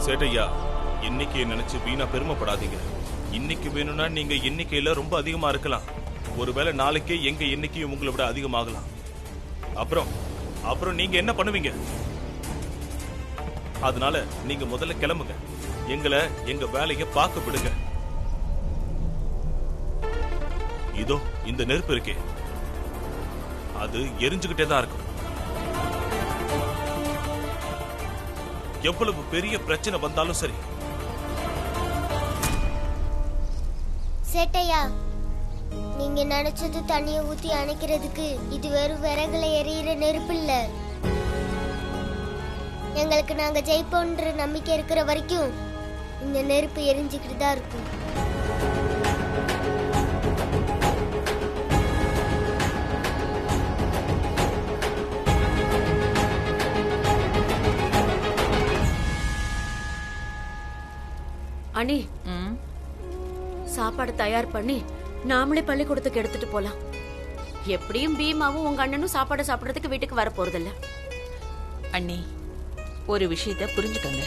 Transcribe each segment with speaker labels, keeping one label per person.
Speaker 1: சேட்டையா, இன்னைக்கு நினைச்சு வீணா பெருமைப்படாதீங்க. இன்னைக்கு வேணும்னா நீங்க எண்ணிக்கையில ரொம்ப அதிகமா இருக்கலாம். ஒருவேளை நாளைக்கே எங்க எண்ணிக்கையும் உங்களை விட அதிகமாகலாம். அப்புறம் நீங்க என்ன பண்ணுவீங்க? அதனால நீங்க முதல்ல கிளம்புங்க. எங்களை எங்க வேலையை பார்க்க விடுங்க. இதோ இந்த நெருப்பு இருக்கே, அது எரிஞ்சுகிட்டே தான் இருக்கும். எவ்வளவு பெரிய பிரச்சனை வந்தாலும் சரி.
Speaker 2: சேட்டையா, நீங்க நினைச்சது தண்ணிய ஊத்தி அணைக்கிறதுக்கு இது வெறும் விறகுல எரியிற நெருப்பு இல்ல. எங்களுக்கு நாங்க ஜெயிப்போன்ற நம்பிக்கை இருக்கிற வரைக்கும் இந்த நெருப்பு எரிஞ்சுக்கிட்டு தான் இருக்கும்.
Speaker 3: அண்ணி, சாப்பாடு தயார் பண்ணி நாமளே பள்ளிக்கூடத்துக்கு எடுத்துட்டு போலாம். எப்படியும் பீமாவும் உங்க அண்ணனும் சாப்பாடு சாப்பிடறதுக்கு வீட்டுக்கு வர போறதில்ல.
Speaker 4: அண்ணி, ஒரு விஷயத்த புரிஞ்சுக்கோங்க.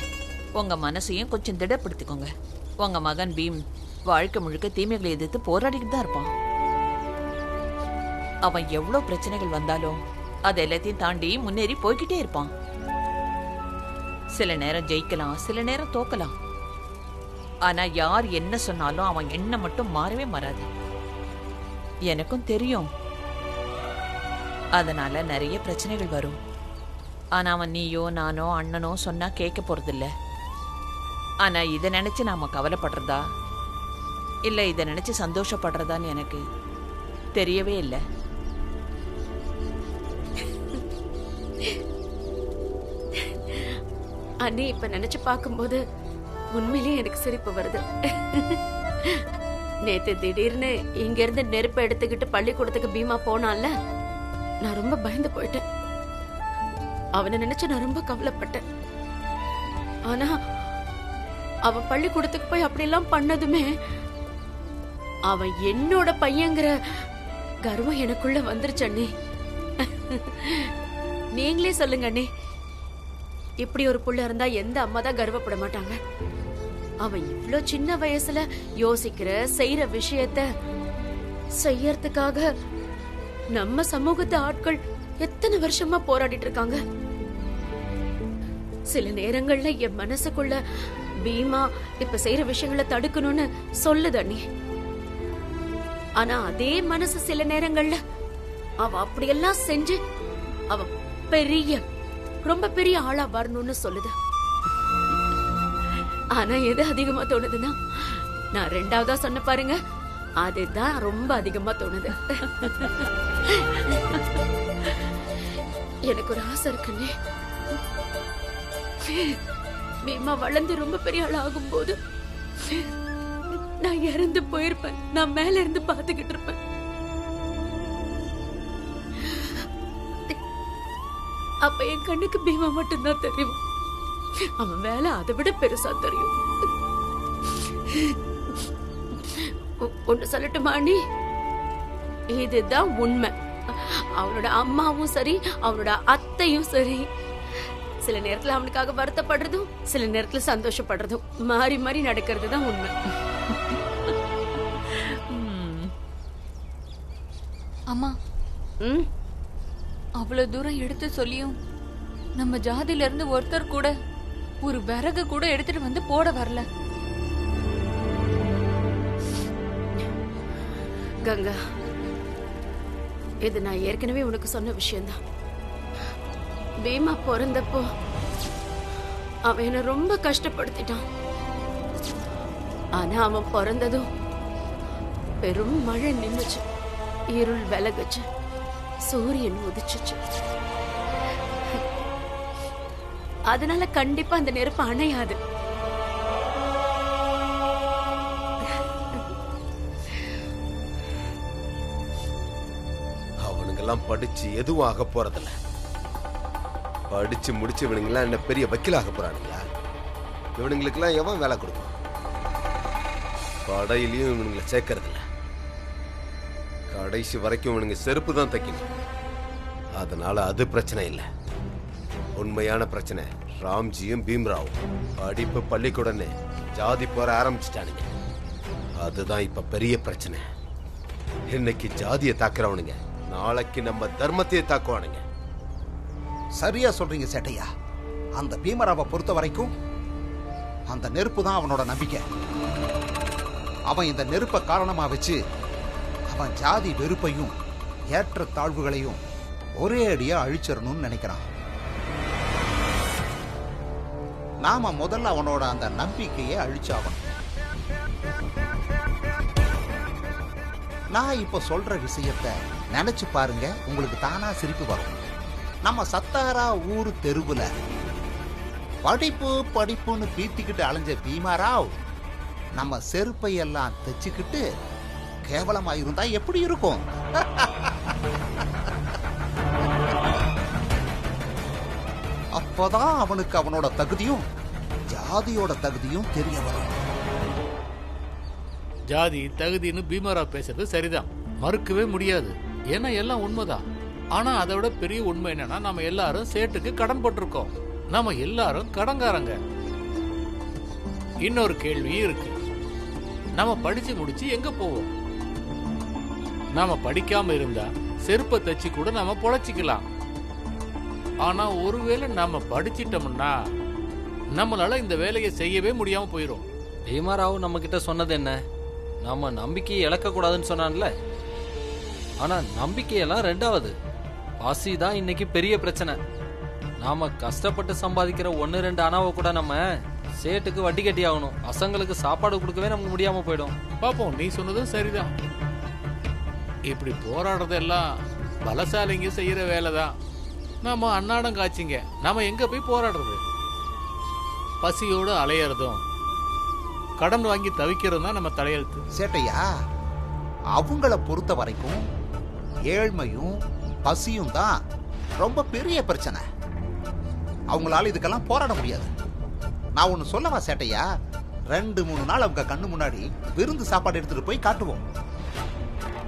Speaker 4: உங்க மனசையும் கொஞ்சம் திடப்படுத்திக்கோங்க. உங்க மகன் பீம் வாழ்க்கை முழுக்க தீமைகளை எதிர்த்து போராடிக்கிட்டு தான் இருப்பான். அவன் எவ்வளவு பிரச்சனைகள் வந்தாலும் அது எல்லாத்தையும் தாண்டி முன்னேறி போய்கிட்டே இருப்பான். சில நேரம் ஜெயிக்கலாம், சில நேரம் தோக்கலாம். ஆனா யார் என்ன சொன்னாலும் அவன் எண்ணம் மட்டும் மாறவே மாறாது. எனக்கும் தெரியும். அதனால நிறைய பிரச்சனைகள் வரும். ஆனா அவன் நீயோ நானோ அண்ணனோ சொன்னா கேட்க போறதில்ல. ஆனா இதை நினைச்சு நாம கவலைப்படுறதா இல்ல இதை நினைச்சு சந்தோஷப்படுறதான்னு எனக்கு தெரியவே இல்லை.
Speaker 3: அண்ணி, இப்ப நினைச்சு பார்க்கும்போது உண்மையிலேயே எனக்கு சிரிப்பு வருது. நேத்து திடீர்னு இங்க இருந்து நெருப்பை எடுத்துக்கிட்டு பள்ளிக்கூடத்துக்கு பீமா போனான்ல, நான் ரொம்ப பயந்து போயிட்டேன். அவனை நினைச்சு நான் ரொம்ப கவலைப்பட்டேன். ஆனா அவன் பள்ளிக்கூடத்துக்கு போய் அப்படியெல்லாம் பண்ணதுமே அவன் என்னோட பையங்கிற கர்வம் எனக்குள்ள வந்துருச்சு அண்ணி. நீங்களே சொல்லுங்க அண்ணி, இப்படி ஒரு புள்ள இருந்தா எந்த அம்மா தான் கர்வப்பட மாட்டாங்க? அவன் இவ்ளோ சின்ன வயசுல யோசிக்கிற செய்யற விஷயத்த செய்யறதுக்காக நம்ம சமூகத்து ஆட்கள் எத்தனை வருஷமா போராடிட்டு இருக்காங்க. சில நேரங்கள்ல என் மனசுக்குள்ள பீமா இப்ப செய்யற விஷயங்களை தடுக்கணும்னு சொல்லுது அண்ணி. ஆனா அதே மனசு சில நேரங்கள்ல அவ அப்படியெல்லாம் செஞ்சு அவ பெரிய ரொம்ப பெரிய ஆளா வரணும்னு சொல்லுது. ஆனா எது அதிகமா தோணுதுன்னா, நான் ரெண்டாவதா சொன்ன பாருங்க, அதுதான் ரொம்ப அதிகமா தோணுது. எனக்கு ஒரு ஆசை இருக்குன்னே, பீமா வளர்ந்து ரொம்ப பெரிய ஆள் ஆகும் போது நான் இறந்து போயிருப்பேன். நான் மேல இருந்து பாத்துக்கிட்டு இருப்பேன். அப்ப என் கண்ணுக்கு பீமா மட்டும்தான் தெரியும். அவன் வேலை அதை விட பெருசா தெரியும். ஒண்ணு சொல்லட்டுமா அண்ணி, இதுதான் உண்மை. அவனோட அம்மாவும் சரி, அவனோட அத்தையும் சரி, சில நேரத்துல அவனுக்காக வருத்தப்படுறதும் சில நேரத்துல சந்தோஷப்படுறதும் மாறி மாறி நடக்கிறது தான் உண்மை.
Speaker 5: அம்மா, அவ்வளவு தூரம் எடுத்து சொல்லியும் நம்ம ஜாதியில இருந்து ஒருத்தர் கூட ஒரு விறகு கூட எடுத்துட்டு வந்து போட வரல.
Speaker 3: கங்கா, இது நான் ஏற்கனவே உனக்கு சொன்ன விஷயம்தான். பீமா பிறந்தப்போ அவன் என்ன ரொம்ப கஷ்டப்படுத்திட்டான். ஆனா அவன் பிறந்ததும் பெரும் மழை நின்னுச்சு, இருள் விலகுச்சு, சூரியன் உதிச்சுச்சு. அதனால கண்டிப்பா அந்த நெருப்பு அணையாது.
Speaker 6: அவனுங்கெல்லாம் படிச்சு எதுவும் ஆக போறதில்ல. படிச்சு முடிச்சு இவனுங்கெல்லாம் என்ன பெரிய வக்கீலாக போறானுங்களா? இவனுங்களுக்கெல்லாம் எவன் வேலை கொடுக்கும்? கடையிலையும் இவனுங்களை சேர்க்கறதில்ல. கடைசி வரைக்கும் இவனுங்க செருப்பு தான் தைக்கணும். அதனால அது பிரச்சனை இல்லை. உண்மையான பிரச்சனை ராம்ஜியும் பீம்ராவும் படிப்பு பள்ளிக்கூடன்னு ஜாதி போற ஆரம்பிச்சிட்டானுங்க. அதுதான் இப்ப பெரிய பிரச்சனை. இன்னைக்கு ஜாதியை தாக்குறவனுங்க நாளைக்கு நம்ம தர்மத்தையே தாக்குவானுங்க.
Speaker 7: சரியா சொல்றீங்க சேட்டையா. அந்த பீமராவை பொறுத்த வரைக்கும் அந்த நெருப்பு தான் அவனோட நம்பிக்கை. அவன் இந்த நெருப்பை காரணமா வச்சு அவன் ஜாதி வெறுப்பையும் ஏற்ற தாழ்வுகளையும் ஒரே அடியா அழிச்சிடணும்னு நினைக்கிறான். நாம முதல்ல அவனோட அந்த நம்பிக்கையை அழிச்சாவணும். நான் இப்ப சொல்ற விஷயத்தை நினைச்சு பாருங்க, உங்களுக்கு தானா சிரிப்பு வரும். நம்ம சத்தாரா ஊர் தெருவுல படிப்பு படிப்புன்னு பீத்திக்கிட்டு அலைஞ்ச பீமாராவ் நம்ம செருப்பை எல்லாம் தைச்சுக்கிட்டு கேவலமா இருந்தா எப்படி இருக்கும்? அப்பதான் அவனுக்கு அவனோட தகுதியும் ஜாதியோட தகுதியும் தெரிய வரும்.
Speaker 8: ஜாதி தகுதின்னு பீமராவ் பேசுறது சரிதான், மறுக்கவே முடியாது. ஏன்னா எல்லாம் உண்மைதான். ஆனா அதை விட பெரிய உண்மை என்னன்னா, நம்ம எல்லாரும் சேட்டுக்கு கடன் போட்டிருக்கோம். நம்ம எல்லாரும் கடன்காரங்க. இன்னொரு கேள்வி இருக்கு, நம்ம படிச்சு முடிச்சு எங்க போவோம்? நாம படிக்காம இருந்தா செருப்பை தச்சு கூட நம்ம பொழைச்சிக்கலாம். ஆனா ஒருவேளை நாம படிச்சிட்டோம்னா நம்மளால இந்த வேலையை செய்யவே முடியாம போயிடும்.
Speaker 9: பீமராவ் நம்ம கிட்ட சொன்னது என்ன? நாம நம்பிக்கையை இழக்க கூடாதுன்னு சொன்னான்ல. ஆனா நம்பிக்கையெல்லாம் ரெண்டாவது. பசி தான் இன்னைக்கு பெரிய பிரச்சனை. நாம கஷ்டப்பட்டு சம்பாதிக்கிற 1-2 அணாவை கூட நம்ம சேட்டுக்கு வட்டி கட்டி ஆகணும். பசங்களுக்கு சாப்பாடு கொடுக்கவே நமக்கு முடியாம போயிடும்.
Speaker 8: பாப்போம், நீ சொன்னதும் சரிதான். இப்படி போராடுறதெல்லாம் பலசாலிங்க செய்யற வேலைதான். நாம அன்னாடம் காய்ச்சிங்க, நாம எங்க போய் போராடுறது? பசியோடு அலையறதும் கடன் வாங்கி தவிக்கிறதும் தான் நம்ம தலையெழுத்து.
Speaker 7: சேட்டையா, அவங்கள பொறுத்த வரைக்கும் ஏழ்மையும் பசியும் தான் ரொம்ப பெரிய பிரச்சனை. அவங்களால இதுக்கெல்லாம் போராட முடியாது. நான் ஒன்னு சொல்லவா சேட்டையா? 2-3 நாள் அவங்க கண்ணு முன்னாடி விருந்து சாப்பாடு எடுத்துட்டு போய் காட்டுவோம்.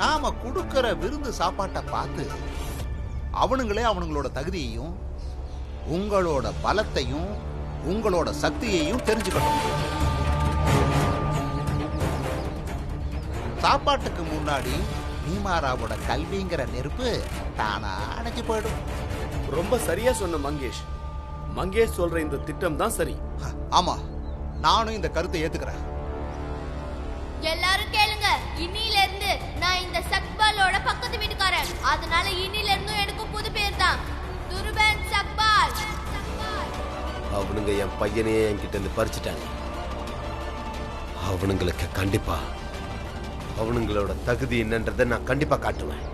Speaker 7: நாம கொடுக்கிற விருந்து சாப்பாட்டை பார்த்து அவனுங்களே அவனுங்களோட தகுதியையும் உங்களோட பலத்தையும் உங்களோட சக்தியையும் தெரிஞ்சுக்கணும். சாப்பாட்டுக்கு முன்னாடி பீமாராவோட கல்விங்கிற நெருப்பு தானா அணைஞ்சு போயிடும்.
Speaker 10: ரொம்ப சரியா சொன்ன மங்கேஷ். மங்கேஷ் சொல்ற இந்த திட்டம் தான் சரி.
Speaker 7: ஆமா, நானும் இந்த கருத்தை ஏத்துக்கிறேன்.
Speaker 2: எல்லாரும் கேளுங்க, இன்னில இருந்து நான் இந்த சக்பாலோட பக்கத்து வீட்டுக்காரன். அதனால இன்னில இருந்து எனக்கு புது பேர் தான் துருபன் சக்பால்.
Speaker 6: அவனுங்க என் பையனையே என்கிட்ட இருந்து பறிச்சுட்டாங்க. அவனுங்களுக்கு கண்டிப்பா அவனுங்களோட தகுதி என்னன்றதை நான் கண்டிப்பா காட்டுவேன்.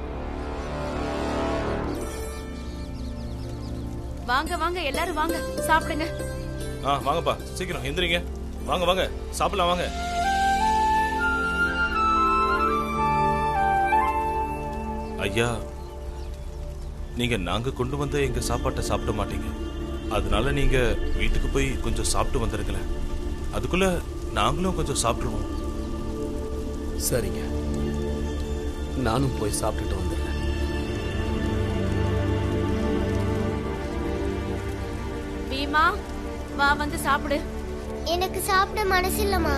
Speaker 3: வாங்க வாங்க எல்லாரும் வாங்க, சாப்பிடுங்க.
Speaker 1: வாங்கப்பா, சீக்கிரம் எந்திரிங்க. வாங்க வாங்க சாப்பிடலாம் வாங்க. ஐயா, நீங்க நாங்க கொண்டு வந்த எங்க சாப்பாட்டை சாப்பிட மாட்டீங்க. அதனால நீங்க வீட்டுக்கு போய் கொஞ்சம் சாப்பிட்டு வந்துருங்களேன். அதுக்குள்ள நாங்களும் கொஞ்சம் சாப்பிட்டுருவோம்.
Speaker 10: சரிங்க, நானும் போய் சாப்பிட்டுட்டு வந்துடுறேன்.
Speaker 3: பீமா, வா வந்து சாப்பிடு.
Speaker 2: எனக்கு சாப்பிட மனசு இல்லம்மா.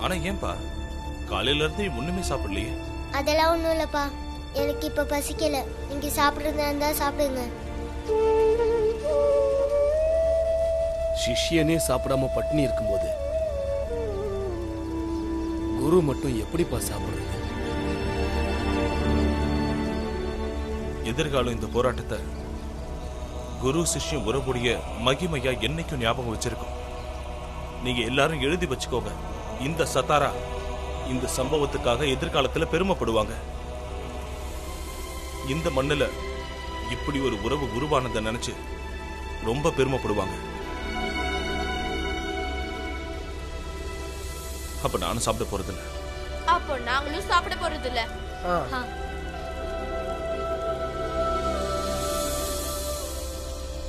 Speaker 1: ஆனா ஏன்பா காலையில இருந்து ஒண்ணுமே சாப்பிடலையே?
Speaker 2: அதெல்லாம் ஒண்ணும் இல்லப்பா, எனக்கு இப்ப பசிக்கல. நீங்க சாப்பிடுறதா இருந்தா சாப்பிடுங்க.
Speaker 10: சிஷ்யனே சாப்பிடாம பட்டினி இருக்கும்போது குரு மட்டும் எப்படிப்பா சாப்பிடுறது?
Speaker 1: எதிர்காலம் இந்த போராட்டத்தை குரு சிஷ்யம் உறவுடைய மகிமையா என்னைக்கும் ஞாபகம் வச்சிருக்கோம். நீங்க எல்லாரும் எழுதி வச்சுக்கோங்க. இந்த சத்தாரா இந்த சம்பவத்துக்காக எதிர்காலத்துல பெருமைப்படுவாங்க. இந்த மண்ணுல இப்படி ஒரு உறவு உருவானதை நினைச்சு ரொம்ப பெருமைப்படுவாங்க. அப்ப நானும் சாப்பிட போறதில்ல.
Speaker 2: அப்போ நாங்களும் சாப்பிட போறதில்ல.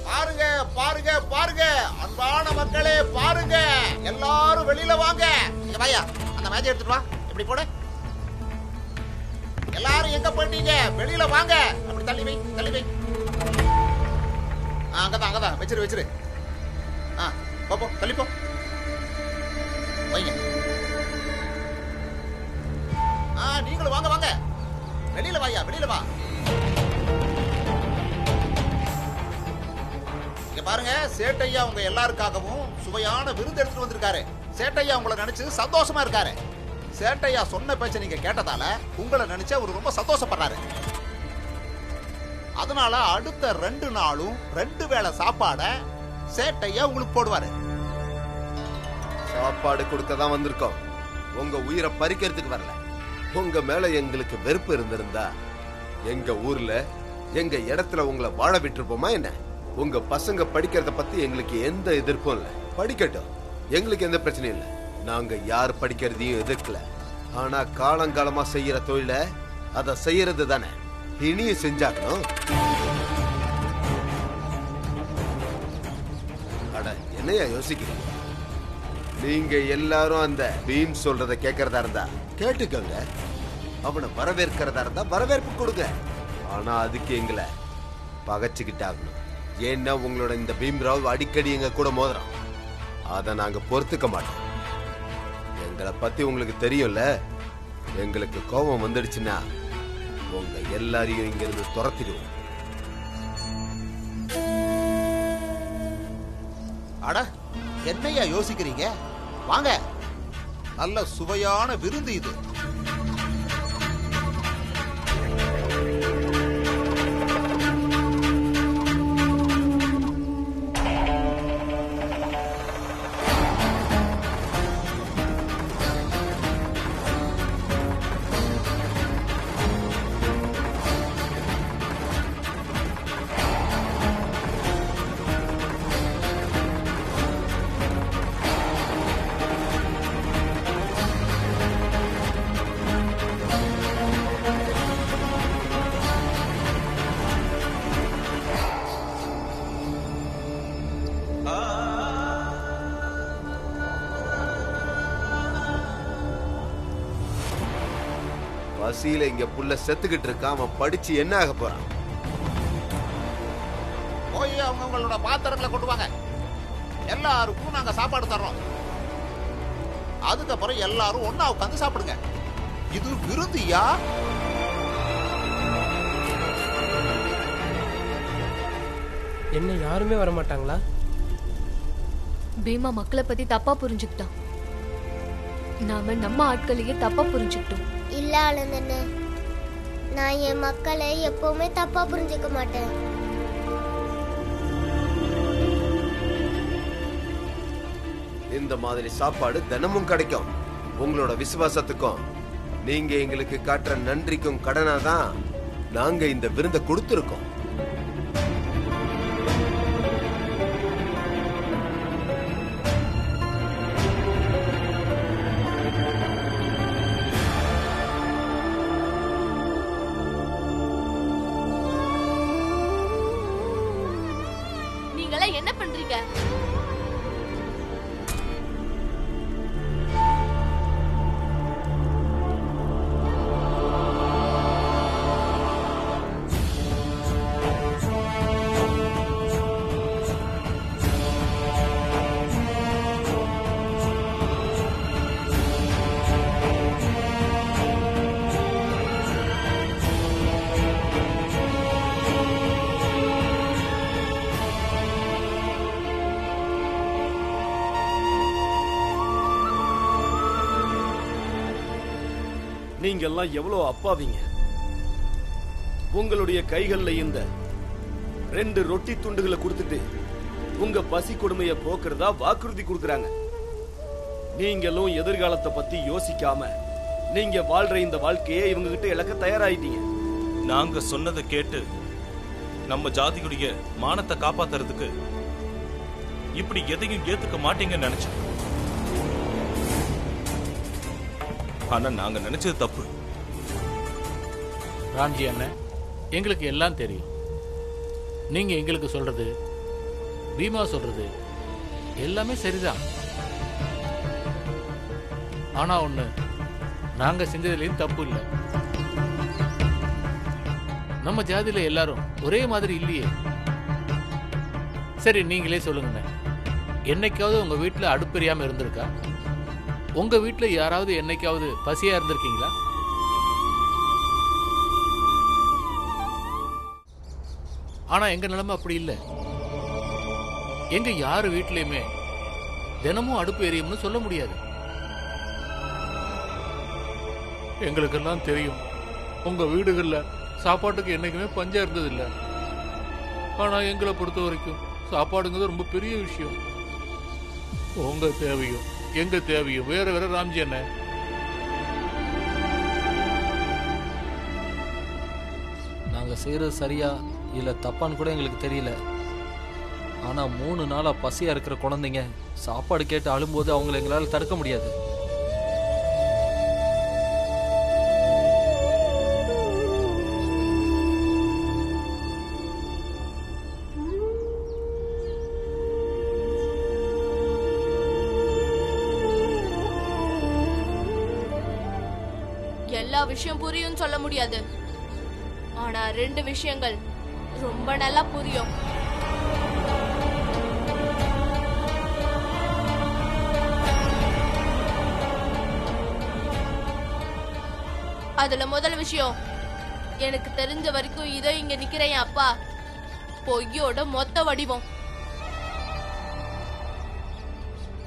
Speaker 7: பாருங்க பாருங்க பாருங்க, அன்பான மக்களே பாருங்க, எல்லாரும் வெளியில வாங்க. வாயா, அந்த மேஜை எடுத்துட்டு வா. அப்படி போட. எல்லாரும் எங்க போயிட்டீங்க? வெளியில வாங்க. அப்படி தள்ளி வை, தள்ளி வை. அங்கதான் அங்கதான் வச்சிரு வச்சிரு. போ தள்ளி போ. வைங்க. நீங்களும் வாங்க வாங்க. வெளியில வாயா, வெளியில வா. இங்க பாருங்க, சேட்டையா உங்க எல்லாருக்காகவும் சுவையான விருந்து எடுத்துட்டு வந்திருக்காரு. சேட்டையா உங்களை நினைச்சு சந்தோஷமா இருக்காரு. சேட்டையா சொன்ன பேச்ச நீங்க கேட்டதால உங்களை நினைச்சு அவர் ரொம்ப சந்தோஷப்படுறாரு. அதனால அடுத்த 2 நாளும் 2 வேளை சாப்பாட சேட்டையா உங்களுக்கு போடுவாரு.
Speaker 6: சாப்பாடு கொடுக்க தான் வந்திருக்கோம், உங்க உயிரை பறிக்கிறதுக்கு வரல. உங்க மேல எங்களுக்கு வெறுப்பு இருந்திருந்தா எங்க ஊர்ல எங்க இடத்துல உங்களை வாழ விட்டுருப்போமா என்ன? உங்க பசங்க படிக்கிறத பத்தி எங்களுக்கு எந்த எதிர்ப்பும் இல்ல. படிக்கட்டும், எங்களுக்கு எந்த பிரச்சனையும் இல்ல. நாங்க யார் படிக்கிறதையும் எதிர்க்கல. ஆனா காலங்காலமா செய்யற தொழில அத செய்யறது தானே இனியும் செஞ்சாக்கணும். அட என்னையா யோசிக்கிறீங்க? நீங்க எல்லாரும் அந்த பீம் சொல்றத கேட்கறதா இருந்தா கேட்டுக்கோங்க. அவனை வரவேற்கிறதா இருந்தா வரவேற்பு கொடுங்க. ஆனா அதுக்கு எங்களை பகைச்சுக்கிட்டாகணும். ஏன்னா உங்களோட இந்த பீம்ராவ் அடிக்கடி எங்க கூட மோதுறான். அதை நாங்க பொறுத்துக்க மாட்டோம். எங்களை பத்தி உங்களுக்கு தெரியும்ல. எங்களுக்கு கோபம் வந்துடுச்சுன்னா உங்க எல்லாரையும் இங்க இருந்து துரத்திடுவோம்.
Speaker 7: அட என்னையா யோசிக்கிறீங்க? வாங்க, நல்ல சுவையான விருந்து இது.
Speaker 6: பசியில இங்க புள்ள செத்துக்கிட்டு இருக்கான். அவன் படிச்சு என்ன ஆக போறான்?
Speaker 7: போய் அவங்களோட பாத்திரங்களை கொண்டு வாங்க. எல்லாருக்கும் நாங்க சாப்பாடு தர்றோம். அதுக்கப்புறம் எல்லாரும் ஒண்ணா உட்காந்து சாப்பிடுங்க. இது விருந்தியா?
Speaker 11: என்ன யாருமே வர மாட்டாங்களா?
Speaker 5: பீமா மக்களை பத்தி தப்பா புரிஞ்சுக்கிட்டான். நாம நம்ம ஆட்களையே தப்பா புரிஞ்சுக்கிட்டோம்.
Speaker 2: இல்ல ஆனந்தண்ணே, நான் என் மக்களை எப்பவுமே தப்பா புரிஞ்சுக்க மாட்டேன்.
Speaker 6: இந்த மாதிரி சாப்பாடு தினமும் கிடைக்கும். உங்களோட விசுவாசத்துக்கும் நீங்க எங்களுக்கு காட்டுற நன்றிக்கும் கடனாதான் நாங்க இந்த விருந்தை கொடுத்திருக்கோம்.
Speaker 2: நீங்களாம் என்ன பண்றீங்க?
Speaker 10: நீங்க எல்லாம் எவ்வளவு அப்பாவிங்க. உங்களுடைய கைகள்ல இந்த 2 ரொட்டி துண்டுகளை கொடுத்துட்டு உங்க பசி கொடுமையை போக்குறதா வாக்குறுதி கொடுக்கறாங்க. நீங்களும் எதிர்காலத்தை பத்தி யோசிக்காம நீங்க வாழ்ற இந்த வாழ்க்கையை இவங்க கிட்ட இழக்க தயாராயிட்டீங்க.
Speaker 1: நாங்க சொன்னதை கேட்டு நம்ம ஜாதியுடைய மானத்தை காப்பாத்துறதுக்கு இப்படி எதையும் ஏத்துக்க மாட்டீங்கன்னு நினைச்சோம். ஆனா நாங்க நினைச்சது தப்பு.
Speaker 8: ராம்ஜி அண்ணன், எங்களுக்கு எல்லாம் தெரியும். நீங்க எங்களுக்கு சொல்றது, பீமா சொல்றது எல்லாமே சரிதான். ஆனா ஒண்ணு, நாங்க செஞ்சதுலயும் தப்பு இல்லை. நம்ம ஜாதியில எல்லாரும் ஒரே மாதிரி இல்லையே. சரி, நீங்களே சொல்லுங்க, என்னைக்காவது உங்க வீட்டுல அடுப்பெரியாம இருந்திருக்கா? உங்க வீட்டுல யாராவது என்னைக்காவது பசியா இருந்திருக்கீங்களா? ஆனா எங்க நிலைமை அப்படி இல்லை. எங்க யாரு வீட்லயுமே தினமும் அடுப்பு எரியும்னு சொல்ல முடியாது. எங்களுக்கெல்லாம் தெரியும் உங்க வீடுகள்ல சாப்பாட்டுக்கு என்னைக்குமே பஞ்சம் இருந்தது இல்லை. ஆனா எங்களை பொறுத்த வரைக்கும் சாப்பாடுங்கிறது ரொம்ப பெரிய விஷயம். உங்க தேவையும் எங்க தேவையும் வேற வேற. ராம்ஜி என்ன,
Speaker 9: நாங்க செய்யறது சரியா இல்ல தப்பான்னு கூட எங்களுக்கு தெரியல. ஆனா 3 நாளா பசியா இருக்கிற குழந்தைங்க சாப்பாடு கேட்டு அழும்போது அவங்களை எங்களால தடுக்க முடியாது.
Speaker 2: எல்லா விஷயம் புரியும் சொல்ல முடியாது. ஆனா 2 விஷயங்கள் ரொம்ப நல்லா புரியும். அதுல முதல் விஷயம், எனக்கு தெரிஞ்ச வரைக்கும் இதோ இங்க நிக்கிற என் அப்பா பொய்யோட மொத்த வடிவம்.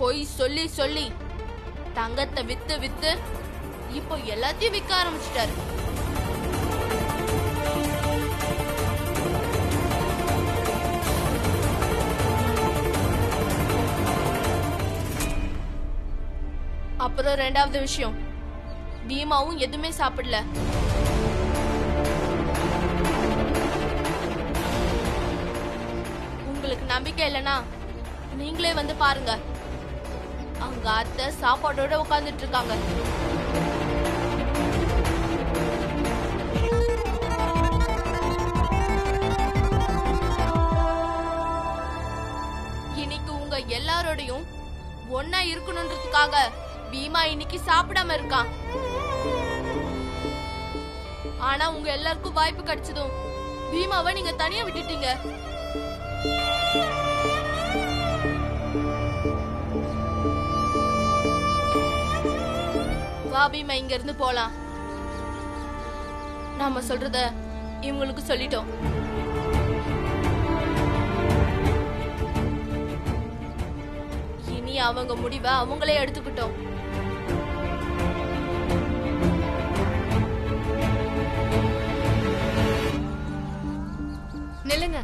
Speaker 2: பொய் சொல்லி சொல்லி தங்கத்தை வித்து வித்து இப்போ எல்லாத்தையும் விற்க ஆரம்பிச்சிட்டாரு. அப்புறம் 2வது விஷயம், பீமாவும் எதுவுமே சாப்பிடல. உங்களுக்கு நம்பிக்கை இல்லைன்னா நீங்களே வந்து பாருங்க. அங்க அத்தை சாப்பாடோட உட்கார்ந்துட்டு இருக்காங்க. இன்னைக்கு உங்க எல்லாரோடையும் ஒன்னா இருக்கணும்ன்றதுக்காக பீமா இன்னைக்கு சாப்பிடாம இருக்கான். ஆனா உங்க எல்லாருக்கும் வாய்ப்பு கிடைச்சதும் பீமாவை நீங்க தனியா விட்டுட்டீங்க. வா பீமா, இங்க இருந்து போலாம். நாம சொல்றத இவங்களுக்கு சொல்லிட்டோம். இனி அவங்க முடிவை அவங்களே எடுத்துக்கிட்டோம்.
Speaker 5: நில்லுங்க.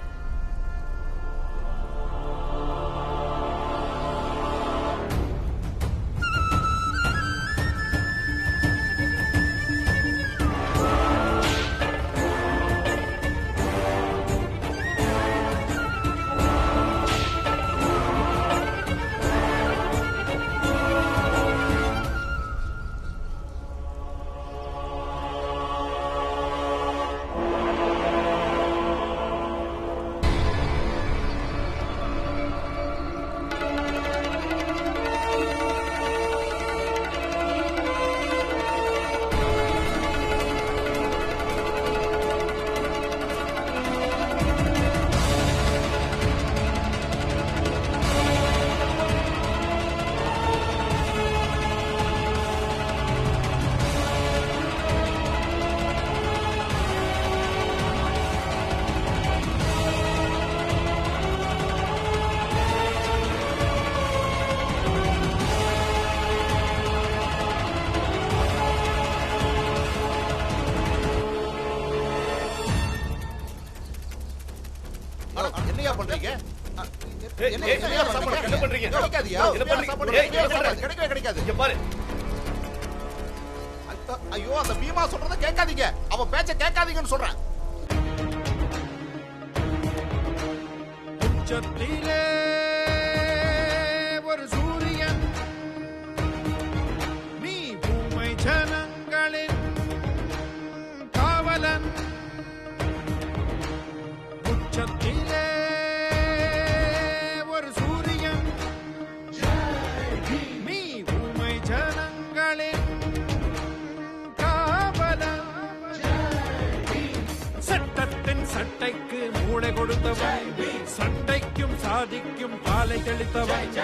Speaker 7: என்னையா பண்றீங்க?
Speaker 10: என்ன பண்றீங்க?
Speaker 7: கிடைக்கவே கிடைக்காது.
Speaker 10: இங்க பாரு.
Speaker 7: ஐயோ, அந்த பீமா சொல்றத கேட்காதீங்க. அவன் பேச்ச கேட்காதீங்கன்னு சொல்றேன்.
Speaker 12: உச்சத்திலே ஒரு சூரியன், நீ பூமை ஜனங்களின் காவலன். உச்சத்திலே ஒரு சூரியன், நீ பூமை ஜனங்களின் எண்ணெய் தெளித்தவன்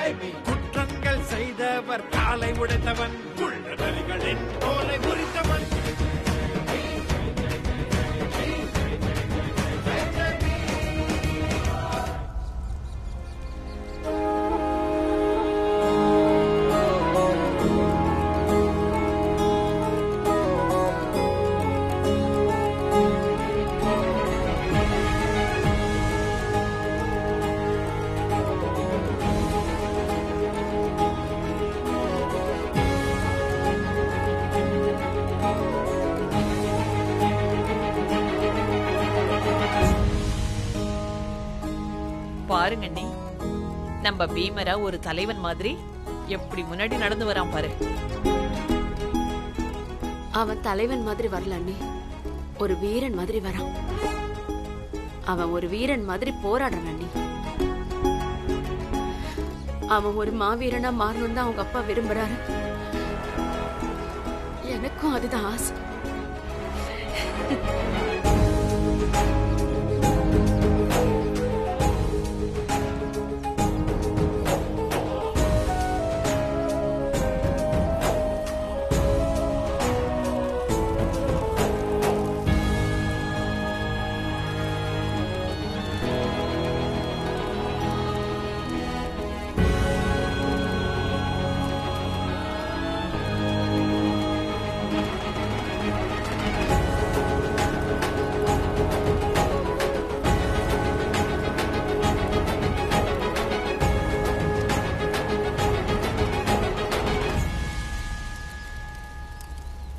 Speaker 12: குற்றங்கள் செய்தவர் காலை உடைத்தவன் குள்ளநரிகளின் தோலை உரித்தவன்
Speaker 4: பாருங்க அண்ணி, நம்ம பீமரா ஒரு தலைவன் மாதிரி எப்படி முன்னாடி நடந்து வரான் பாரு.
Speaker 3: அவன் தலைவன் மாதிரி வரல அண்ணி, ஒரு வீரன் மாதிரி வரான். அவன் ஒரு வீரன் மாதிரி போராடுறான் அண்ணி. அவன் ஒரு மாவீரனா மாறணும்னு தான் அவங்க அப்பா விரும்புறாரு. எனக்கும் அதுதான் ஆசை.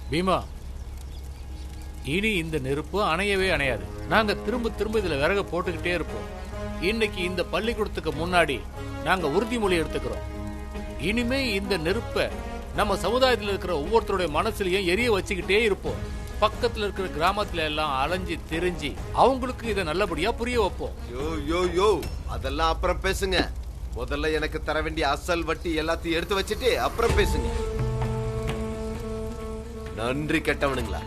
Speaker 8: பீமா, இனி இந்த நெருப்பு அணையவே அணையாது. நாங்க திரும்ப திரும்ப இதுல விறக போட்டுக்கிட்டே இருப்போம். இன்னைக்கு இந்த பள்ளிக்கூடத்துக்கு முன்னாடி நாங்க உறுதிமொழி எடுத்துக்கிறோம். இனிமே இந்த நெருப்பை நம்ம சமுதாயத்தில் இருக்கிற ஒவ்வொருத்தருடைய மனசுலயும் எரிய வச்சுக்கிட்டே இருப்போம். பக்கத்துல இருக்கிற கிராமத்துல எல்லாம் அலைஞ்சு திரிஞ்சு அவங்களுக்கு இதை நல்லபடியா புரிய வைப்போம்.
Speaker 6: யோ யோ யோ அதெல்லாம் அப்புறம் பேசுங்க. முதல்ல எனக்கு தர வேண்டிய அசல் வட்டி எல்லாத்தையும் எடுத்து வச்சுட்டு அப்புறம் பேசுங்க. நன்றி கெட்டவனுங்களா,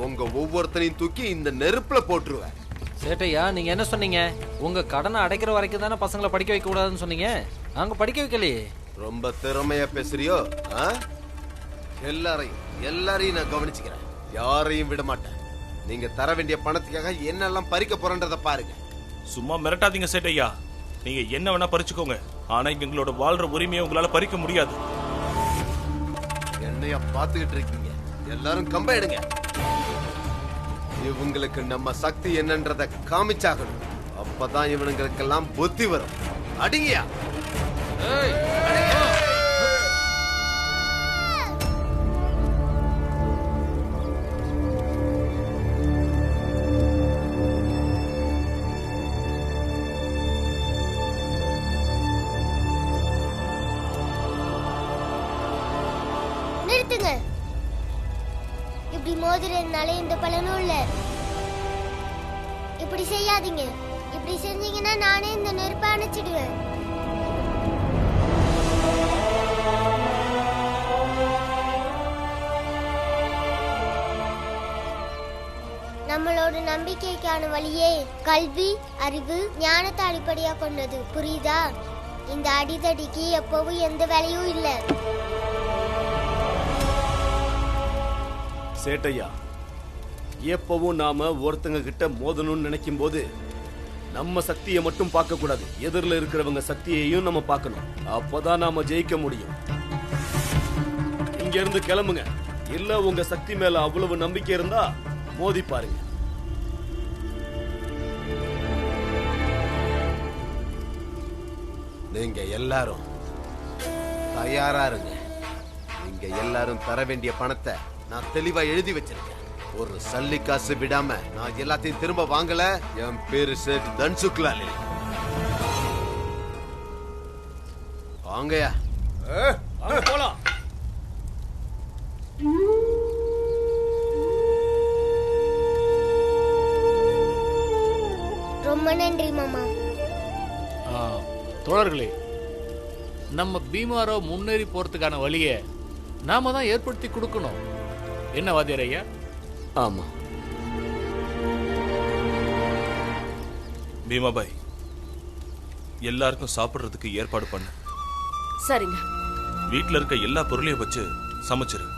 Speaker 6: உங்க ஒவ்வொருத்தனையும் தூக்கி இந்த நெருப்புல போட்டுருவேன்.
Speaker 9: சேட்டையா, நீங்க என்ன சொன்னீங்க? உங்க கடனை அடைக்கிற வரைக்கும் தானே பசங்களை படிக்க வைக்க கூடாதுன்னு சொன்னீங்க. நாங்க படிக்க வைக்கலையே.
Speaker 6: ரொம்ப திறமையா பேசுறியோ? எல்லாரையும் நான் கவனிச்சுக்கிறேன். யாரையும் விட மாட்டேன். நீங்க தர வேண்டிய பணத்துக்காக என்னெல்லாம் பறிக்க போறன்றத பாருங்க.
Speaker 1: சும்மா மிரட்டாதீங்க சேட்டையா. நீங்க என்ன வேணா பறிச்சுக்கோங்க, ஆனா எங்களோட வாழ்ற உரிமையை உங்களால பறிக்க முடியாது.
Speaker 6: என்னைய பாத்துக்கிட்டு இருக்கீங்க? எல்லாரும் கம்ப எடுங்க. இவங்களுக்கு நம்ம சக்தி என்னன்றத காமிச்சாகணும். அப்பதான் இவனுங்களுக்கெல்லாம் புத்தி வரும். அடிங்கயா.
Speaker 13: நிறுத்துங்க. இப்படி மோதிரனால இந்த பலனும் இல்ல. இப்படி செய்யாதீங்க. இப்படி செஞ்சீங்கன்னா நானே இந்த நெருப்பை அணைச்சிடுவேன். நம்மளோட நம்பிக்கைக்கான வழியே கல்வி, அறிவு, ஞானத்தை அடிப்படையா கொண்டது. புரியுதா? இந்த அடிதடிக்கு எப்பவும் எந்த வேலையும் இல்லை.
Speaker 10: சேட்டையா, எப்பவும் நாம ஒருத்தங்க கிட்ட மோதணும்னு நினைக்கும் போது நம்ம சக்தியை மட்டும் பார்க்க கூடாது, எதிரில் இருக்கிறவங்க சக்தியையும் நம்ம பார்க்கணும். அப்பதான் நாம ஜெயிக்க முடியும். இங்க இருந்து கிளம்புங்க. இல்ல உங்க சக்தி மேல அவ்வளவு நம்பிக்கை இருந்தா மோதி பாருங்க.
Speaker 6: நீங்க எல்லாரும் தயாரா இருங்க. நீங்க எல்லாரும் தர வேண்டிய பணத்தை நான் தெளிவா எழுதி வச்சிருக்கேன். ஒரு சல்லி காசு விடாம நான் எல்லாத்தையும் திரும்ப வாங்கல. என் பேரு சேட் தன்சுக்லால். வாங்கயா,
Speaker 10: போலாம்.
Speaker 13: ரொம்ப நன்றி மாமா.
Speaker 8: தோழர்களே, நம்ம பீமாரோ முன்னேறி போறதுக்கான வழியை நாம தான் ஏற்படுத்தி கொடுக்கணும். என்ன வாத்தியார் ஐயா?
Speaker 10: ஆமா
Speaker 1: பீமாபாய், எல்லாருக்கும் சாப்பிடுறதுக்கு ஏற்பாடு பண்ணு.
Speaker 3: சரிங்க.
Speaker 1: வீட்ல இருக்க எல்லா பொருளையும் வச்சு சமைச்சிரு.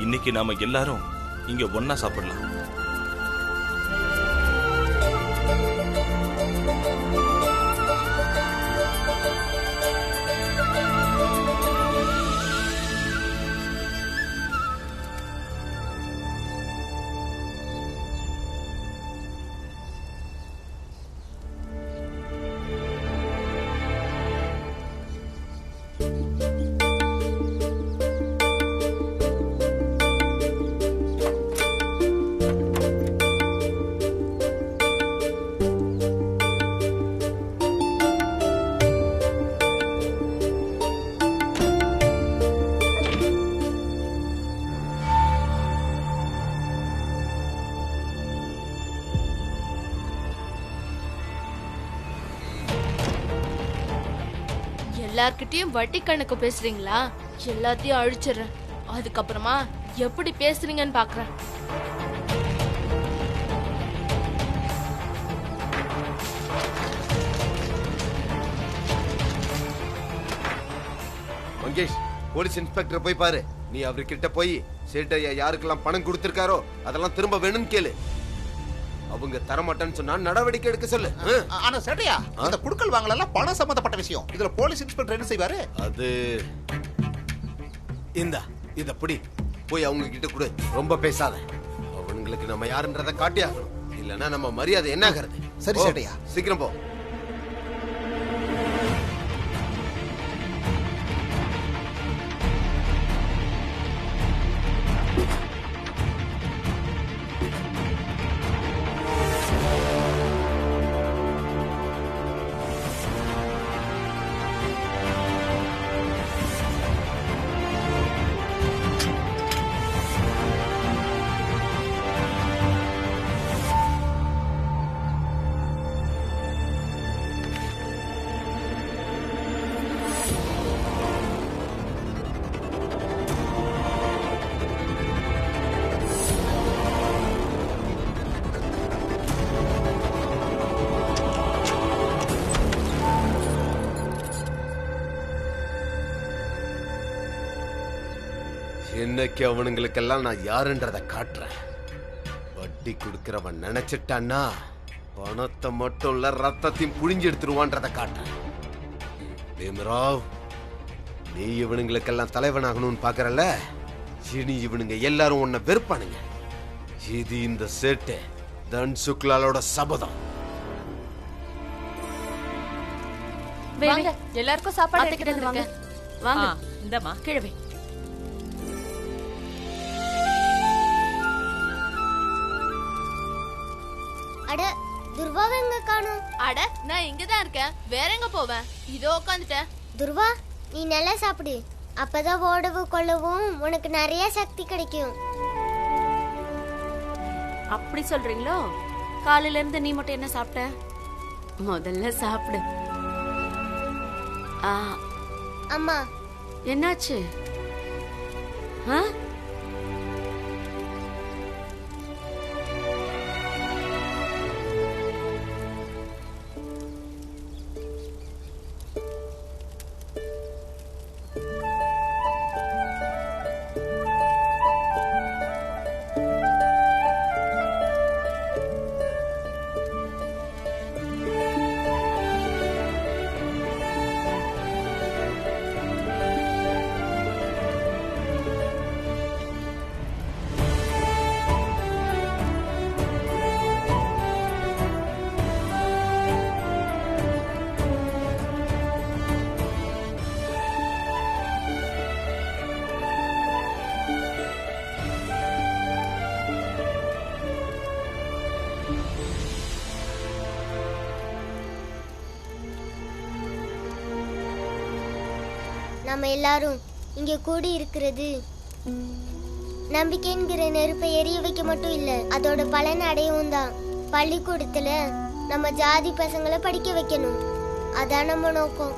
Speaker 1: இன்னைக்கு நாம எல்லாரும் இங்க ஒன்னா சாப்பிடலாம்.
Speaker 2: எல்லார்கிட்டயும் வட்டி கணக்கு பேசுறீங்களா? எல்லாத்தையும் அழிச்சிடுறேன். அதுக்கப்புறமா எப்படி பேசுறீங்கன்னு பாக்குறேன்.
Speaker 6: மங்கேஷ், போலீஸ் இன்ஸ்பெக்டர் போய் பாரு. நீ அவர்கிட்ட போய் சேட்டையா யாருக்கெல்லாம் பணம் கொடுத்திருக்காரோ அதெல்லாம் திரும்ப வேணும்னு கேளு. அவங்க தரமாட்டேன்னு சொன்னா நடவடிக்கை எடுக்க சொல்லு.
Speaker 7: ஆனா சேட்டையா, அந்த குடுக்கல் வாங்கலாம் பணம் சம்பந்தப்பட்ட விஷயம். இதுல போலீஸ் இன்ஸ்பெக்டர் என்ன செய்வாரு?
Speaker 6: அது இத புடி போய் அவங்க கிட்ட கொடு. ரொம்ப பேசாத. அவங்களுக்கு நம்ம யாருன்றத காட்டி ஆகணும். இல்லனா நம்ம மரியாதை என்ன ஆகிறது?
Speaker 7: சரி சேட்டையா,
Speaker 6: சீக்கிரம் போ. இன்னைக்கு அவனுங்களுக்கெல்லாம் நான் யாருன்றத காட்டுறேன். வட்டி கொடுக்கிறவன் நினைச்சிட்டான்னா பணத்தை மட்டும் இல்ல ரத்தத்தையும் புழிஞ்சு எடுத்துருவான்றத காட்டுறேன். பீமராவ், நீ இவனுங்களுக்கெல்லாம் தலைவனாகணும்னு பாக்குறல, இனி இவனுங்க எல்லாரும் உன்னை வெறுப்பானுங்க. இது இந்த சேட்டு தன் சுக்லாலோட சபதம்.
Speaker 2: எல்லாருக்கும் சாப்பாடு
Speaker 3: வாங்க வாங்க.
Speaker 4: இந்தமா
Speaker 3: கிழவே.
Speaker 13: அட, துர்வாவை எங்க காணோம்?
Speaker 2: அட, நான் இங்கதான் இருக்கேன். வேற எங்க போவேன்? இதோ உட்காந்துட்டேன்.
Speaker 13: துர்வா, நீ நல்லா சாப்பிடு. அப்பதான் ஓடவும் கொள்ளவும் உனக்கு நிறைய சக்தி கிடைக்கும்.
Speaker 3: அப்படி சொல்றீங்களோ? காலையில இருந்து நீ மட்டும் என்ன சாப்பிட்ட? முதல்ல சாப்பிடு.
Speaker 13: அம்மா,
Speaker 3: என்னாச்சு?
Speaker 13: நம்ம எல்லாரும் இங்க கூடி இருக்கிறது நம்பிக்கைங்கிற நெருப்பை எரிய வைக்க மட்டும் இல்ல, அதோட பலன் அடையவும் தான். பள்ளிக்கூடத்துல நம்ம ஜாதி பசங்களை படிக்க வைக்கணும். அதான் நம்ம நோக்கம்.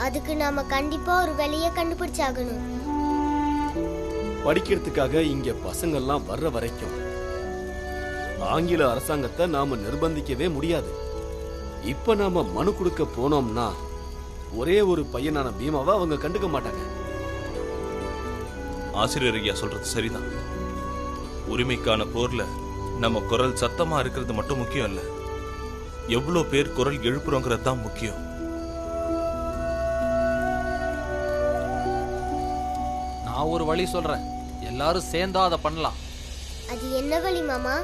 Speaker 13: அதுக்கு நாம கண்டிப்பா ஒரு வழியை கண்டுபிடிச்சாகணும்.
Speaker 10: படிக்கிறதுக்காக இங்க பசங்கள்லாம் வர்ற வரைக்கும் ஆங்கில அரசாங்கத்தை நாம நிர்பந்திக்கவே முடியாது. இப்ப நாம மனு கொடுக்க போனோம்னா ஒரே ஒரு பையனான பீமாவை அவங்க கண்டுக்க மாட்டாங்க.
Speaker 1: ஆசிரியர் ஐயா சொல்றது சரிதான். உரிமைக்கான போர்ல நம்ம குரல் சத்தமா இருக்கிறது மட்டும் முக்கியம் இல்ல, எவ்வளவு பேர் குரல் எழுப்புறோங்கிறது தான் முக்கியம்.
Speaker 9: நான் ஒரு வழி சொல்றேன், எல்லாரும் சேர்ந்தா அதை பண்ணலாம்.
Speaker 13: அது என்ன வழி மாமா?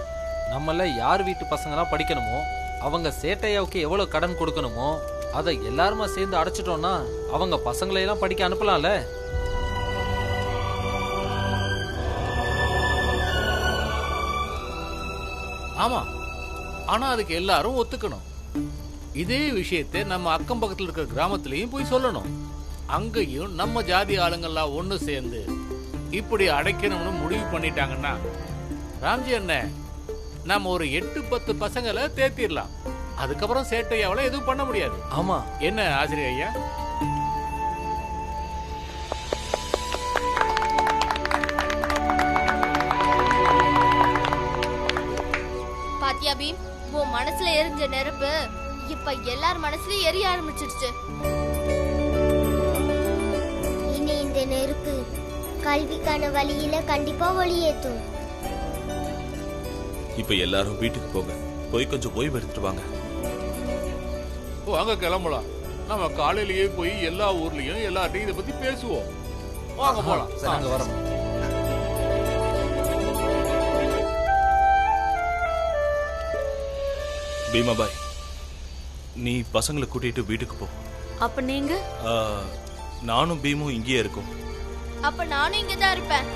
Speaker 9: நம்மள யார் வீட்டு பசங்களாம் படிக்கணுமோ, அவங்க சேட்டையாவுக்கு எவ்வளவு கடன் கொடுக்கணுமோ அதை எல்லாருமா சேர்ந்து அடைச்சிட்டோம்னா அவங்க பசங்களையெல்லாம் படிக்க அனுப்பலாம்ல.
Speaker 8: ஆமா, ஆனா அதுக்கு எல்லாரும் ஒத்துக்கணும். இதே விஷயத்தை நம்ம அக்கம் பக்கத்துல இருக்கிற கிராமத்திலையும் போய் சொல்லணும். அங்கேயும் நம்ம ஜாதி ஆளுங்கள்லாம் ஒண்ணு சேர்ந்து இப்படி அடைக்கணும்னு முடிவு பண்ணிட்டாங்கன்னா ராம்ஜி அண்ணன் நம்ம ஒரு 8-10 பசங்களை தேத்திடலாம். அதுக்கப்புறம் சேட்டையாவல எதுவும் பண்ண முடியாது.
Speaker 9: ஆமா,
Speaker 8: என்ன ஆசிரியர் ஐயா?
Speaker 2: பாத்தியா பீம், உன் மனசுல எரிஞ்ச நெருப்பு இப்ப எல்லார் மனசுலயும் எரிய ஆரம்பிச்சிருச்சு.
Speaker 13: இனி இந்த நெருப்பு கல்விக்கான வழியில கண்டிப்பா ஒளியேற்றும்.
Speaker 1: இப்ப எல்லாரும் வீட்டுக்கு போங்க, போய் கொஞ்சம் ஓய்வு எடுத்துட்டு வாங்க.
Speaker 8: வாங்க கிளம்பலாம். நம்ம காலையிலேயே போய் எல்லா ஊர்லயும் எல்லார்ட்டையும் இதை பத்தி பேசுவோம். வாங்க போலாம்.
Speaker 9: நாங்க வரோம்.
Speaker 1: பீமாபாய், நீ பசங்களை கூட்டிட்டு வீட்டுக்கு போ.
Speaker 3: அப்ப நீங்க?
Speaker 1: நானும் பீமும் இங்கேயே இருக்கோம்.
Speaker 2: அப்ப நானும் இங்கதான் இருப்பேன்.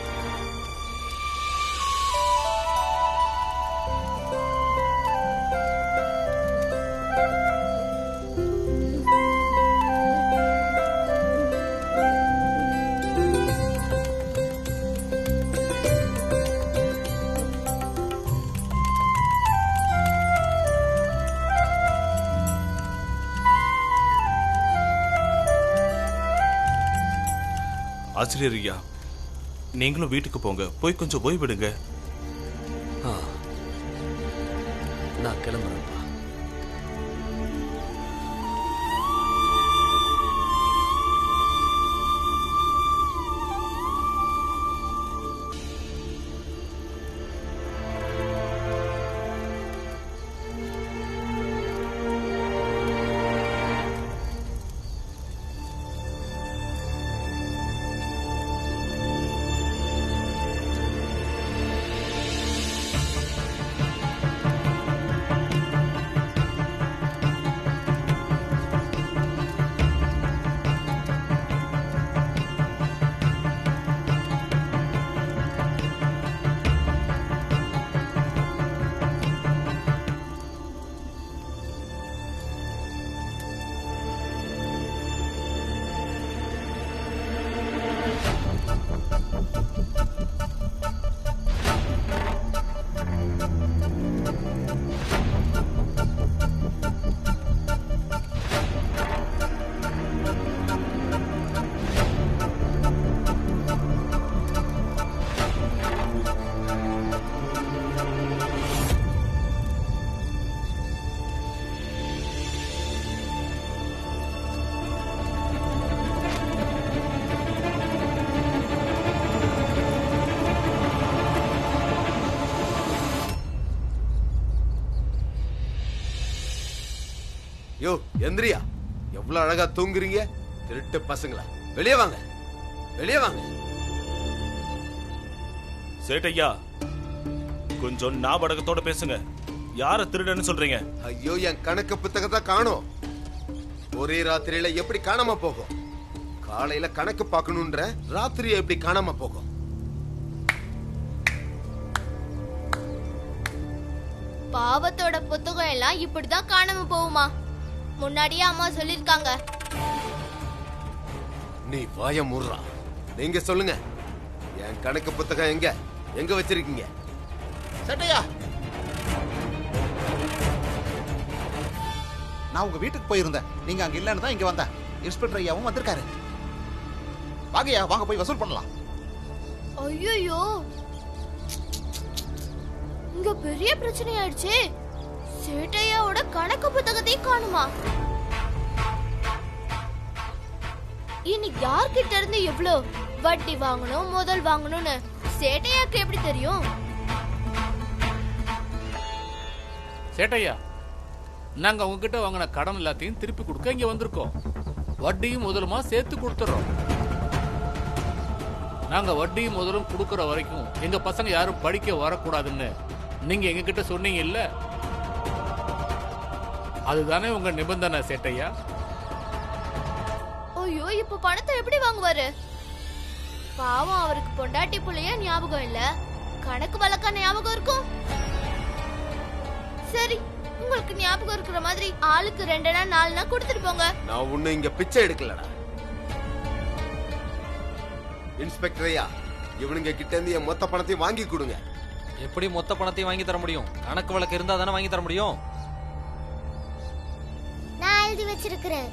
Speaker 1: ஆசிரியர் ஐயா, நீங்களும் வீட்டுக்கு போங்க, போய் கொஞ்சம் ஓய்விடுங்க.
Speaker 10: நான் கிளம்புறேன்ப்பா.
Speaker 6: யோ எந்திரியா, எவ்வளவு அழகா தூங்குறீங்க திருட்டு பசங்களா. வெளியே வாங்க, வெளியே வாங்க.
Speaker 1: சேட்டையா, கொஞ்சம் ஞாபகத்தோட பேசுங்க. யார திருடன்னு சொல்றீங்க?
Speaker 6: ஐயோ, என் கணக்கு புத்தகத்தை காணோம். ஒரே ராத்திரியில எப்படி காணாம போகும்? காலையில கணக்கு பார்க்கணும்ன்ற ராத்திரியை எப்படி காணாம போகும்?
Speaker 2: பாவத்தோட புத்தகம் எல்லாம் இப்படிதான் காணாம போகுமா? முன்னாடியே அம்மா சொல்லிருக்காங்க.
Speaker 6: நீ வாய மூடுறா. நீங்க சொல்லுங்க, என் கணக்கு புத்தகம் எங்க எங்க வச்சிருக்கீங்க?
Speaker 7: சட்டையா, நான் உங்க வீட்டுக்கு போயிருந்தேன். நீங்க அங்க இல்லன்னு தான் இங்க வந்தேன். இன்ஸ்பெக்டர் ஐயாவும் வந்திருக்காரு. வாங்கய்யா, வாங்க போய் வசூல் பண்ணலாம்.
Speaker 2: ஐயோ, இங்க பெரிய பிரச்சனை ஆயிடுச்சு. சேட்டையாவோட கணக்கு புத்தகத்தையும் காணுமா? இனி யார்கிட்ட இருந்து எவ்வளவு வட்டி வாங்கணும் முதல் வாங்கணும்னு சேட்டையாக்கு எப்படி தெரியும்?
Speaker 8: சேட்டையா, நாங்க உங்ககிட்ட வாங்கின கடன் எல்லாத்தையும் திருப்பி கொடுக்க இங்க வந்திருக்கோம். வட்டியும் முதலுமா சேர்த்து கொடுத்துறோம். நாங்க வட்டியும் முதலும் கொடுக்கற வரைக்கும் எங்க பசங்க யாரும் படிக்க வரக்கூடாதுன்னு நீங்க எங்க கிட்ட சொன்னீங்க இல்ல? அதுதானே உங்க நிபந்தனை சேட்டையா?
Speaker 2: ஐயோ, இப்ப பணத்தை எப்படி வாங்குவாரு? பாவம், அவருக்கு பொண்டாட்டி புள்ளைய ஞாபகம் இல்ல, கணக்கு வழக்க ஞாபகம் இருக்கும். சரி, உங்களுக்கு ஞாபகம் இருக்கிற மாதிரி ஆளுக்கு 2 4 கொடுத்துட்டு போங்க.
Speaker 6: நான் ஒண்ணு இங்க பிச்சை எடுக்கலடா. இன்ஸ்பெக்டர் ஐயா, இவனுங்க கிட்ட இருந்து என் மொத்த பணத்தையும் வாங்கி கொடுங்க.
Speaker 9: எப்படி மொத்த பணத்தையும் வாங்கி தர முடியும்? கணக்கு வழக்கு இருந்தா தானே வாங்கி தர முடியும்.
Speaker 13: நான் எழுதி வச்சிருக்கிறேன்.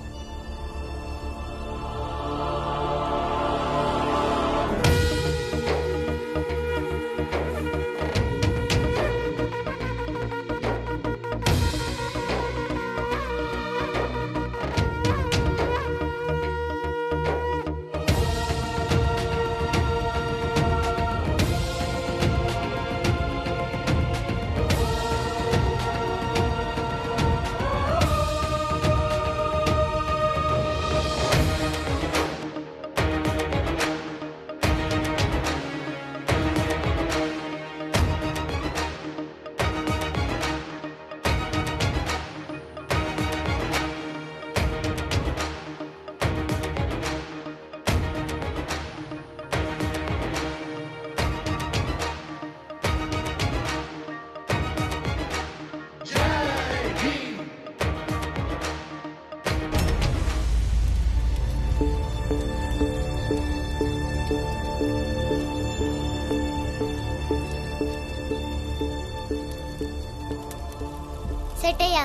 Speaker 13: சேட்டையா,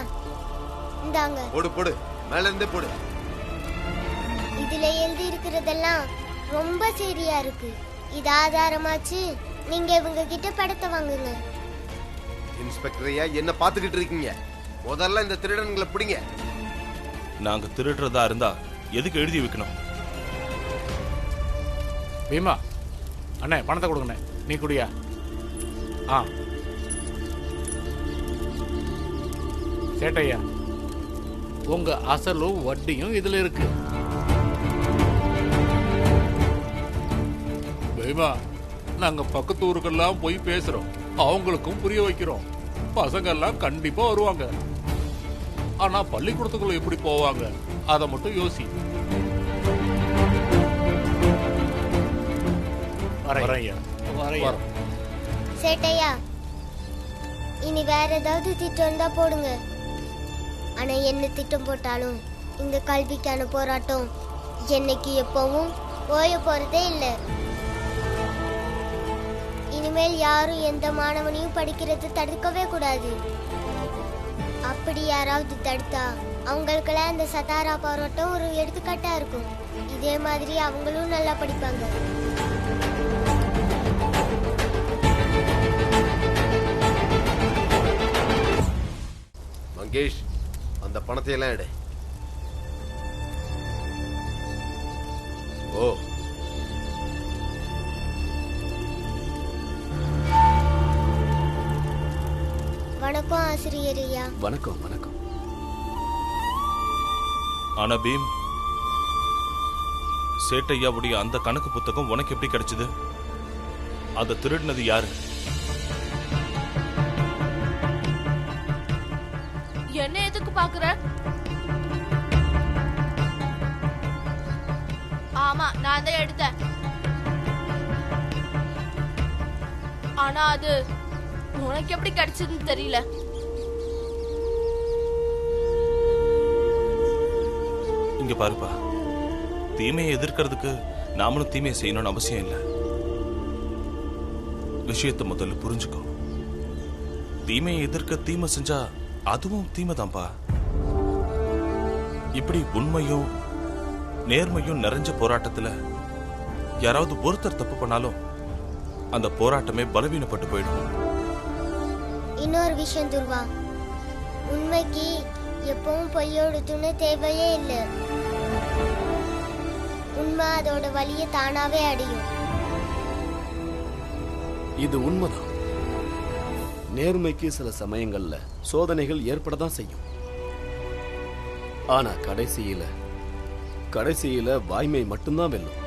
Speaker 13: இந்தாங்க.
Speaker 6: போடு போடு, மேல இருந்து போடு.
Speaker 13: இதுல எழுதி இருக்கிறதெல்லாம் ரொம்ப சரியா இருக்கு. இது ஆதாரமாச்சு நீங்க இவங்க கிட்ட படத்தை வாங்குங்க.
Speaker 6: இன்ஸ்பெக்டர் ஐயா, என்ன பாத்துக்கிட்டு இருக்கீங்க? முதல்ல இந்த திருடன்களை பிடிங்க.
Speaker 1: நாங்க திருடுறதா இருந்தா எதுக்கு எழுதி வைக்கணும்?
Speaker 8: பீமா அண்ணே, பணத்தை கொடுங்கண்ணே. நீ குடியா? சேட்டையா, உங்க அசலும் வட்டியும் இதுல இருக்கு. பீமா, நாங்க பக்கத்து ஊருக்கெல்லாம் போய் பேசுறோம், அவங்களுக்கும் புரிய வைக்கிறோம். பசங்க எல்லாம் கண்டிப்பா வருவாங்க. ஆனா பள்ளிக்கூடத்துக்குள்ள எப்படி போவாங்க அதை மட்டும் யோசி.
Speaker 13: சேட்டையா, இனி வேற ஏதாவது திட்டம் இருந்தா போடுங்க. ஆனா என்ன திட்டம் போட்டாலும் இந்த கல்விக்கான போராட்டம் என்னைக்கு எப்பவும் ஓய போறதே இல்லை. இனிமேல் யாரும் எந்த மாணவனையும் படிக்கிறது தடுக்கவே கூடாது. அப்படி யாராவது தடுத்தா அவங்களுக்கெல்லாம் இந்த சதாரா போராட்டம் ஒரு எடுத்துக்காட்டா இருக்கும். இதே மாதிரி அவங்களும் நல்லா படிப்பாங்க.
Speaker 6: மங்கேஷ், அந்த பணத்தை எல்லாம் எடு. ஓ,
Speaker 13: வணக்கம் ஆசிரியர் ஐயா.
Speaker 10: வணக்கம் வணக்கம்.
Speaker 1: ஆனா பீம், சேட்டையாவுடைய அந்த கணக்கு புத்தகம் உனக்கு எப்படி கிடைச்சது? அதை திருடினது யாரு?
Speaker 2: என்ன எதுக்கு பாக்குற? ஆமா, நான் தான் எடுத்தேன். ஆனா அது உனக்கு எப்படி கிடைச்சதுன்னு தெரியல.
Speaker 1: இங்க பாருப்பா, தீமையை எதிர்க்கிறதுக்கு நாமளும் தீமையை செய்யணும்னு அவசியம் இல்லை. விஷயத்தை முதல்ல புரிஞ்சுக்கோ. தீமையை எதிர்க்க தீமை செஞ்சா அதுவும் தீமைதான்ப்பா. இப்படி உண்மையும் நேர்மையும் நிறைஞ்ச போராட்டத்துல யாராவது ஒருத்தர் தப்பு பண்ணாலும் அந்த போராட்டமே பலவீனப்பட்டு போயிடும்.
Speaker 13: இன்னொரு விஷயம் துர்வா, உண்மைக்கு எப்பவும் பொய்யோட துணை தேவையே இல்லை. உண்மை அதோட வழியை தானாவே அடையும்.
Speaker 10: இது உண்மைதான். நேர்மைக்கு சில சமயங்கள்ல சோதனைகள் ஏற்படதான் செய்யும். ஆனா கடைசியில வாய்மை மட்டும்தான் வெல்லும்.